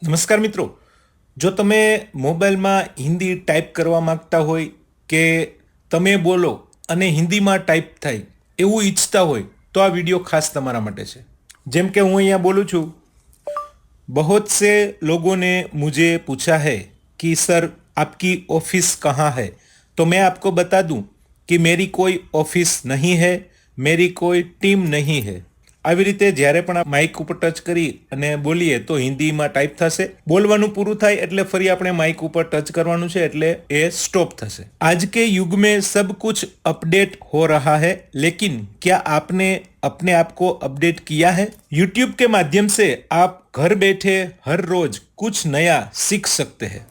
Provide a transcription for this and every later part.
નમસ્કાર મિત્રો, જો તમે મોબાઈલમાં હિન્દી ટાઈપ કરવા માંગતા હોય કે તમે બોલો અને હિન્દીમાં ટાઈપ થાય એવું ઈચ્છતા હોય તો આ વિડીયો ખાસ તમારા માટે છે। જેમ કે હું અહીંયા બોલું છું, बहुत से लोगों ने मुझे पूछा है कि सर आपकी ऑफिस कहाँ है, तो मैं आपको बता दूं कि मेरी कोई ऑफिस नहीं है, मेरी कोई टीम नहीं है। આવી રીતે જ્યારે પણ આ માઇક ઉપર ટચ કરી અને બોલીએ તો હિન્દીમાં ટાઈપ થશે। બોલવાનું પૂરું થાય એટલે ફરી આપણે માઇક ઉપર ટચ કરવાનું છે એટલે એ સ્ટોપ થશે। आज के युग में सब कुछ अपडेट हो रहा है, लेकिन क्या आपने अपने आप को अपडेट किया है? YouTube के माध्यम से आप घर बैठे हर रोज कुछ नया सीख सकते हैं।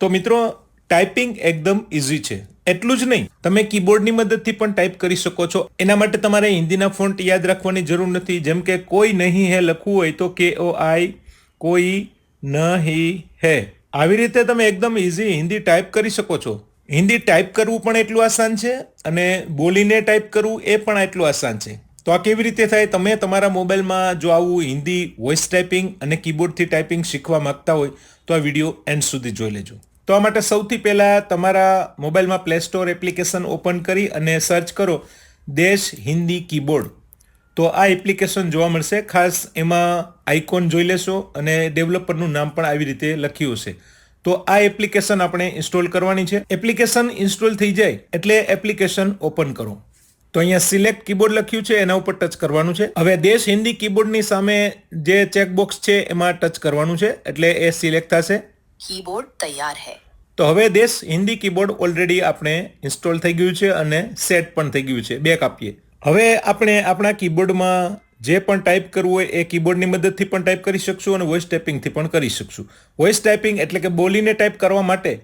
તો મિત્રો, ટાઈપિંગ એકદમ ઇઝી છે। એટલું જ નહીં, તમે કીબોર્ડની મદદથી પણ ટાઈપ કરી શકો છો। એના માટે તમારે હિન્દીના ફોન્ટ યાદ રાખવાની જરૂર નથી। જેમ કે કોઈ નહીં હે લખવું હોય તો KOI, કોઈ નહીં હે, આવી રીતે તમે એકદમ ઇઝી હિન્દી ટાઈપ કરી શકો છો। હિન્દી ટાઈપ કરવું પણ એટલું આસાન છે અને બોલીને ટાઈપ કરવું એ પણ એટલું આસાન છે। તો આ કેવી રીતે થાય? તમે તમારા મોબાઈલમાં જો આવું હિન્દી વોઇસ ટાઈપિંગ અને કીબોર્ડથી ટાઈપિંગ શીખવા માંગતા હોય તો આ વિડીયો એન્ડ સુધી જોઈ લેજો। તો આ માટે સૌથી પહેલાં તમારા મોબાઈલમાં પ્લે સ્ટોર એપ્લિકેશન ઓપન કરી અને સર્ચ કરો દેશ હિન્દી કીબોર્ડ। તો આ એપ્લિકેશન જોવા મળશે। ખાસ એમાં આઇકોન જોઈ લેશો અને ડેવલપરનું નામ પણ આવી રીતે લખ્યું હશે। તો આ એપ્લિકેશન આપણે ઇન્સ્ટોલ કરવાની છે। એપ્લિકેશન ઇન્સ્ટોલ થઈ જાય એટલે એપ્લિકેશન ઓપન કરો। તો અહીંયા સિલેક્ટ કીબોર્ડ લખ્યું છે, એના ઉપર ટચ કરવાનું છે। હવે દેશ હિન્દી કીબોર્ડની સામે જે ચેકબોક્સ છે એમાં ટચ કરવાનું છે એટલે એ સિલેક્ટ થશે। કીબોર્ડ તૈયાર है। તો હવે દેશ હિન્દી કીબોર્ડ ઓલરેડી આપણે ઇન્સ્ટોલ થઈ ગયું છે અને સેટ પણ થઈ ગયું છે। બેક આપીએ। હવે આપણે આપણા કીબોર્ડમાં જે પણ ટાઈપ કરવું હોય એ કીબોર્ડની મદદથી પણ ટાઈપ કરી શકશું અને વોઇસ ટાઈપિંગથી પણ કરી શકશું। વોઇસ ટાઈપિંગ એટલે કે બોલીને ટાઈપ કરવા માટે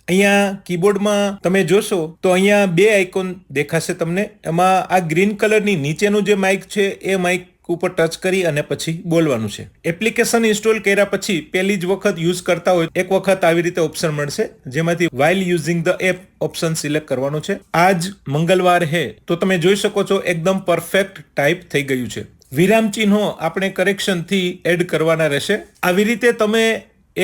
અહીંયા કીબોર્ડમાં તમે જોશો તો અહીંયા બે આઇકોન દેખાશે તમને। એમાં આ ગ્રીન કલરની નીચેનું જે માઇક છે એ માઇક ઉપર ટચ કરી અને પછી બોલવાનું છે। એપ્લિકેશન ઇન્સ્ટોલ કર્યા પછી પહેલી જ વખત યુઝ કરતા હોય એક વખત આવી રીતે ઓપ્શન મળશે જેમાંથી while using the app option select કરવાનો છે। આજ મંગળવાર હે તો તમે જોઈ શકો છો એકદમ પરફેક્ટ ટાઈપ થઈ ગયું છે। વિરામ ચિહ્નો આપણે કરેક્શનથી એડ કરવાના રહેશે। આવી રીતે તમે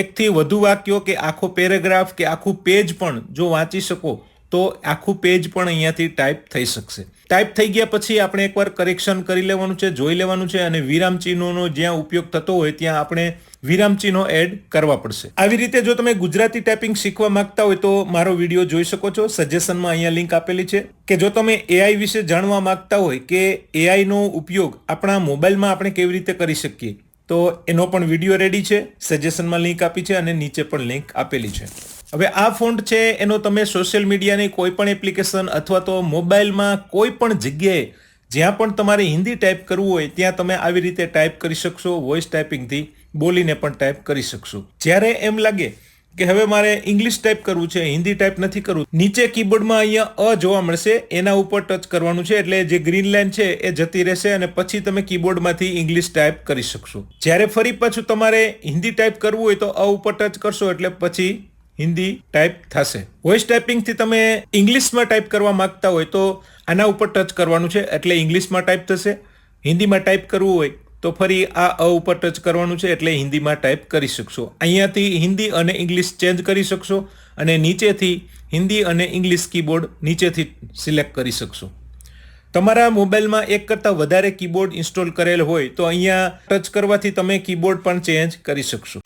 એકથી વધુ વાક્યો કે આખો પેરેગ્રાફ કે આખું પેજ પણ જો વાંચી શકો તો આખું પેજ પણ અહીંયાથી ટાઈપ થઈ શકશે। ટાઈપ થઈ ગયા પછી આપણે એકવાર કરેક્શન કરી લેવાનું છે, જોઈ લેવાનું છે અને વિરામ ચિહ્નોનો જ્યાં ઉપયોગ થતો હોય ત્યાં આપણે વિરામ ચિહ્નો એડ કરવા પડશે। આવી રીતે જો તમે ગુજરાતી ટાઈપિંગ શીખવા માંગતા હોય તો મારો વિડીયો જોઈ શકો છો। સજેશનમાં અહીંયા લિંક આપેલી છે કે જો તમે AI વિશે જાણવા માંગતા હોય કે AI નો ઉપયોગ આપણા મોબાઈલમાં આપણે કેવી રીતે કરી શકીએ તો એનો પણ વિડીયો રેડી છે। સજેશનમાં લિંક આપી છે અને નીચે પણ લિંક આપેલી છે। હવે આ ફોન્ટ છે એનો તમે સોશિયલ મીડિયાની કોઈ પણ એપ્લિકેશન અથવા તો મોબાઈલમાં કોઈ પણ જગ્યાએ જ્યાં પણ તમારે હિન્દી ટાઈપ કરવું હોય ત્યાં તમે આવી રીતે ટાઈપ કરી શકશો। વોઇસ ટાઈપિંગથી બોલીને પણ ટાઈપ કરી શકશો। જ્યારે એમ લાગે કે હવે મારે ઇંગ્લિશ ટાઈપ કરવું છે, હિન્દી ટાઈપ નથી કરવું, નીચે કીબોર્ડમાં અહીંયા અ જોવા મળશે, એના ઉપર ટચ કરવાનું છે એટલે જે ગ્રીન લાઇન છે એ જતી રહેશે અને પછી તમે કીબોર્ડમાંથી ઇંગ્લિશ ટાઈપ કરી શકશો। જ્યારે ફરી પાછું તમારે હિન્દી ટાઈપ કરવું હોય તો અ ઉપર ટચ કરશો એટલે પછી હિન્દી ટાઈપ થશે। વોઇસ ટાઈપિંગથી તમે ઇંગ્લિશમાં ટાઈપ કરવા માંગતા હોય તો આના ઉપર ટચ કરવાનું છે એટલે ઇંગ્લિશમાં ટાઈપ થશે। હિન્દીમાં ટાઈપ કરવું હોય તો ફરી આ અ ઉપર ટચ કરવાનું છે એટલે હિન્દીમાં ટાઈપ કરી શકશો। અહીંયાથી હિન્દી અને ઇંગ્લિશ ચેન્જ કરી શકશો અને નીચેથી હિન્દી અને ઇંગ્લિશ કીબોર્ડ નીચેથી સિલેક્ટ કરી શકશો। તમારા મોબાઈલમાં એક કરતાં વધારે કીબોર્ડ ઇન્સ્ટોલ કરેલ હોય તો અહીંયા ટચ કરવાથી તમે કીબોર્ડ પણ ચેન્જ કરી શકશો।